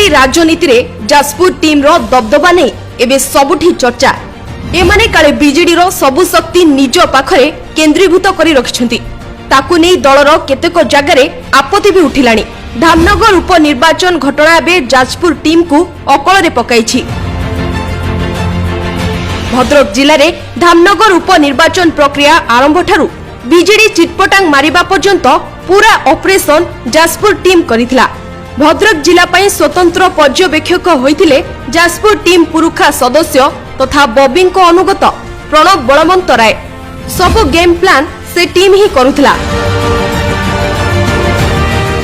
BJD राजनीति रे Jajpur team रो दबदबा नहीं एबे सबुठी चर्चा। एमाने काले बीजेडी रो सबु शक्ति निज पाखरे केंद्रीभूत करी रखिछंती। ताकू नै दलर केतेक जगारे आपत्ति भी उठिलानी। धामनगर उपनिर्वाचन घटना एबे जाजपुर टीम को अकଳରେ पकाइछि। भद्रक जिले में धामनगर उपनिर्वाचन प्रक्रिया आरंभ ठारू बीजेडी चिटपटांग मारिबा पर्यंत पूरा ऑपरेशन जाजपुर टीम करिथिला। भद्रक जिला पई स्वतंत्र पर्यवेक्षक होइथिले जाजपुर टीम पुरुखा सदस्य तथा बॉबिंग को अनुगत प्रणव बलवंत राय। सब गेम प्लान से टीम ही करुथिला।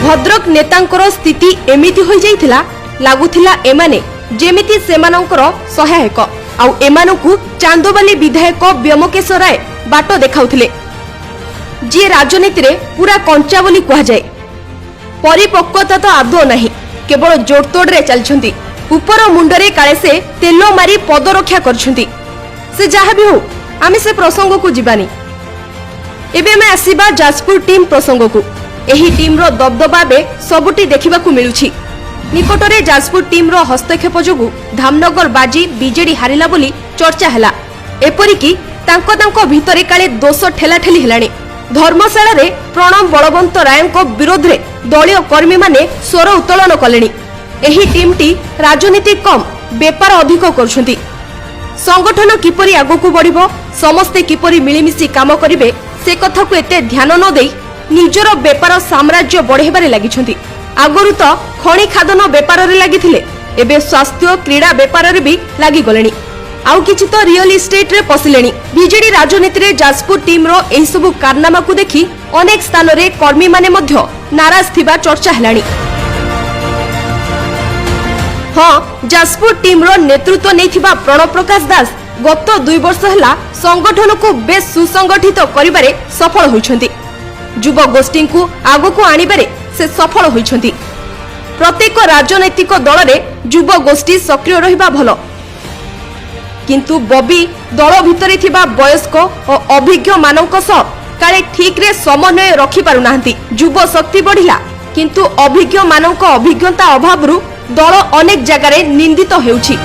भद्रक नेतांकर स्थिति एमिति होई जाइथिला लागुथिला एमाने जेमिति सेमानंकर सहायक आउ एमानकु चांदोबाली विधायक व्योमकेश राय बाट देखाउथिले जे राजनीति रे पूरा कंचा बोली कहा जाए। परिपक्वता तो आदौ नहीं, केवल जोड़तोड़ रे चलछंती। ऊपर मुंडरे काले से तेलो मारी पद रक्षा करछंती। से जहा भी हो आमे से प्रसंग को जीवानी। एबे में आसीबा जाजपुर टीम प्रसंग को। एही टीम रो दबदबा बे सबुटी देखिबा को मिलुछि। निकटरे जाजपुर टीम रो हस्तक्षेप जोगु धामनगर बाजी बीजेडी हारिला बोली चर्चा हैला। एपरिकी तांको भितरे काले दोष ठेलाठेली हेलानी। धर्मशाला रे प्रणव बलवंत राय विरोध रे दलीय कर्मी माने स्वर उत्तोलन कलेनी। एही टीम टी राजनीति कम बेपार अधिक करछंती। संगठन किपरि आगोकु बढ़िबो, समस्ते किपरि मिलिमिशि काम करिवे से कथा को एते ध्यान न देई निजर बेपार साम्राज्य बढ़ेबारे लागिछंती। आगरु तो खणी खादन बेपार रे लागिथिले, एबे स्वास्थ्य क्रीड़ा बेपार रे भी लागि गलेनी। आउ किछि तो रियल एस्टेट रे पसिलेनी। बीजेडी राजनीति रे जाजपुर टीम रो एही सबु कारनामा को देखि अनेक स्थान रे कर्मी माने मध्य नाराज थिबा चर्चा हेलानी। हां, जाजपुर टीम रो नेतृत्व नैथिबा प्रणव प्रकाश दास गत 2 वर्ष हला संगठन को बेस सुसंगठित करिबारे सफल होइछंती। युवा गोष्ठी को आगो को आनिबारे से सफल होइछंती। प्रत्येक राजनैतिक दल रे युवा गोष्ठी सक्रिय रहिबा भलो, किंतु बॉबी दल भितरे थिबा वयस्क और अभिज्ञ मानक सह काले ठीक रे समन्वय रखि पारु नाहंती। युवा शक्ति बढ़िला, किंतु अभिज्ञ मानक अभिज्ञता अभावरु दल अनेक जगारे निंदित हेउछि।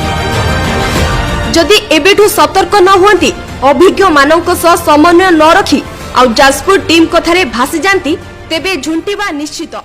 जदि एबेठु सतर्क न हुअंती, अभिज्ञ मानक सह समन्वय न रखि आउ जाजपुर टीम कथारे भासी जानती, तेबे झुंटीबा निश्चित।